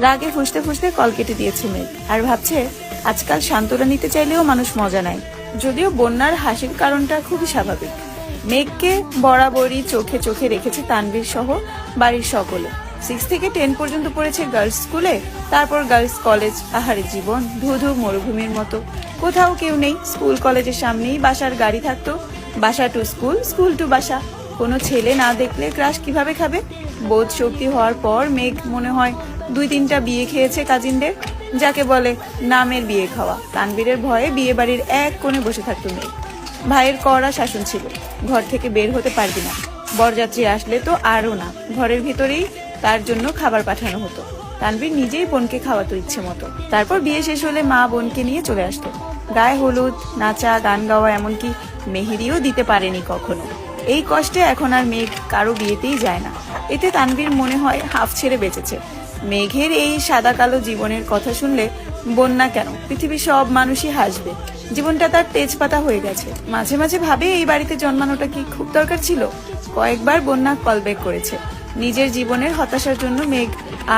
রাগে ফুঁসতে ফুঁসতে কল কেটে দিয়েছে মেঘ, আর ভাবছে আজকাল সান্ত্বনা নিতে চাইলেও মানুষ মজা নেয়। যদিও বন্যার হাসির কারণটা খুবই স্বাভাবিক। মেঘকে বরাবরই চোখে চোখে রেখেছে তানভীর সহ বাড়ির সকলে। 6 থেকে 10 পর্যন্ত পড়েছে গার্লস স্কুলে, তারপর গার্লস কলেজ। আহারে জীবন ধু ধু মরুভূমির মতো, কোথাও কেউ নেই। স্কুল কলেজের সামনেই বাসার গাড়ি থাকতো, বাসা টু স্কুল, স্কুল টু বাসা। কোনো ছেলে না দেখলে ক্রাশ কিভাবে খাবে? বোধ শক্তি হওয়ার পর মেঘ মনে হয় 2-3টা বিয়ে খেয়েছে কাজিনদের, যাকে বলে নামের বিয়ে খাওয়া। তানভীরের ভয়ে বিয়ে বাড়ির এক কোণে বসে থাকতো মেঘ। ভাইয়ের কড়া শাসন ছিল, ঘর থেকে বের হতে পারবি না, বরযাত্রী আসলে তো আরও না। ঘরের ভিতরেই তার জন্য খাবার পাঠানো হতো। তানভীর নিজেই বোনকে খাওয়াতো ইচ্ছে মতো। তারপর বিয়ে শেষ হলে মা বোনকে নিয়ে চলে আসতো। গায়ে হলুদ, নাচা, গান গাওয়া, এমনকি মেহেদিও দিতে পারেনি কখনো। এই কষ্টে এখন আর মেঘ কারো বিয়েতেই যায় না। এতে তানভীর মনে হয় হাফ ছেড়ে বেঁচেছে। মেঘের এই সাদা কালো জীবনের কথা শুনলে বন্যা কেন, পৃথিবীর সব মানুষই হাসবে। জীবনটা তার তেজপাতা হয়ে গেছে। মাঝে মাঝে ভাবে এই বাড়িতে জন্মানোটা কি খুব দরকার ছিল। কয়েকবার বন্যা কল ব্যাক করেছে। নিজের জীবনের হতাশার জন্য মেঘ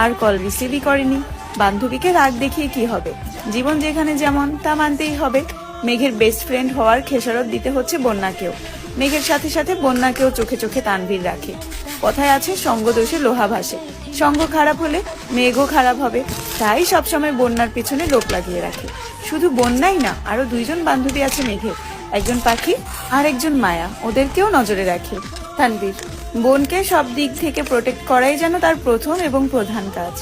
আর কল রিসিভই করেনি। বান্ধবীকে রাগ দেখিয়ে কি হবে, জীবন যেখানে যেমন তা মানতেই হবে। মেঘের বেস্ট ফ্রেন্ড হওয়ার খেসারত দিতে হচ্ছে বন্যাকেও। মেঘের সাথে সাথে বন্যাকেও চোখে চোখে তানভীর রাখে। কথায় আছে সঙ্গ দোষে লোহা ভাসে। সঙ্গ খারাপ হলে মেঘও খারাপ হবে। তাই সবসময় বন্যার পিছনে লোক লাগিয়ে রাখে। শুধু বন্যাই না, আরো 2জন বান্ধবী আছে মেঘের, একজন পাখি আর একজন মায়া। ওদেরকেও নজরে রাখে তানভীর। বোনকে সব দিক থেকে প্রোটেক্ট করাই যেন তার প্রথম এবং প্রধান কাজ।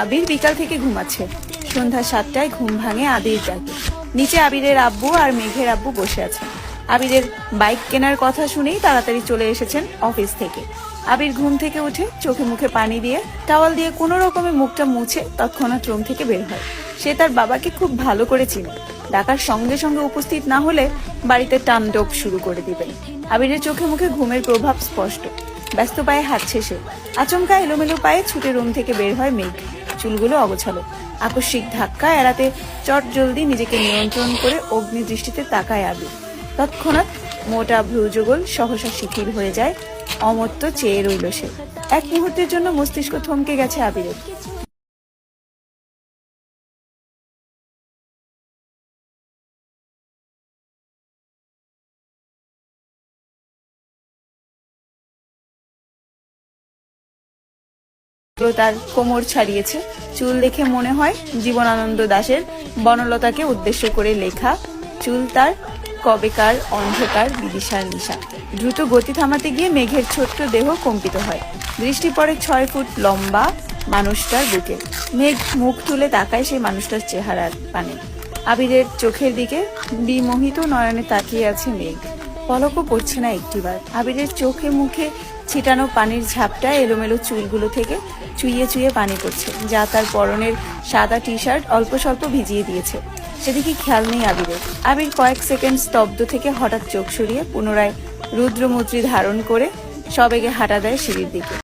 আবির বিকাল থেকে ঘুমাচ্ছে। সন্ধ্যা 7টায় ঘুম ভাঙে আবির ডাকে। নিচে আবিরের আব্বু আর মেঘের আব্বু বসে আছেন। আবিরের বাইক কেনার কথা শুনেই তাড়াতাড়ি চলে এসেছেন অফিস থেকে। আবির ঘুম থেকে উঠে চোখে মুখে পানি দিয়ে টাওয়াল দিয়ে কোনো রকমে মুখটা মুছে তৎক্ষণাৎ রুম থেকে বের হয়। সে তার বাবাকে খুব ভালো করে চিনে। ডাকার সঙ্গে সঙ্গে উপস্থিত না হলে বাড়িতে টামডোপ শুরু করে দিবেন। আবিরের চোখে মুখে ঘুমের প্রভাব স্পষ্ট। ব্যস্ত পায়ে হাঁটছে সে। আচমকা এলোমেলো পায়ে ছুটে রুম থেকে বের হয় মেঘ। চুলগুলো অগোছালো। আকস্মিক ধাক্কা এড়াতে চট জলদি নিজেকে নিয়ন্ত্রণ করে অগ্নি দৃষ্টিতে তাকায় আবির। তৎক্ষণাৎ মোটা ভ্রুযুগল সহসা শিথিল হয়ে যায়। অমত্ত চেয়ে রইল সে। এক মুহূর্তের জন্য মস্তিষ্ক থমকে গেছে আবিরের। তার কোমর ছাড়িয়েছে। চুল দেখে মনে হয় জীবনানন্দ দাশের বনলতাকে উদ্দেশ্য করে লেখা। চুল তার কবেকার অন্ধকার বিদিশার নিশা। দ্রুত গতি থামাতে গিয়ে মেঘের ছোট্ট দেহ কম্পিত হয়। দৃষ্টি পড়ে 6 ফুট লম্বা মানুষটার বুকে। মেঘ মুখ তুলে তাকায় সেই মানুষটার চেহারার পানে। আবিরের চোখের দিকে বিমোহিত নয়নে তাকিয়ে আছে মেঘ। পলকও পড়ছে না একটিবার। আবিরের চোখে মুখে ছিটানো পানির ঝাপটা এলোমেলো চুলগুলো থেকে চুইয়ে চুইয়ে পানি পড়ছে, যা তার পরনের সাদা টি শার্ট অল্প স্বল্প ভিজিয়ে দিয়েছে। সেদিকে খেয়াল নেই আবিরের। আবির কয়েক সেকেন্ড স্তব্ধ থেকে হঠাৎ চোখ সরিয়ে পুনরায় রুদ্রমূর্তি ধারণ করে সবেগে হাঁটা দেয় সিঁড়ির দিকে।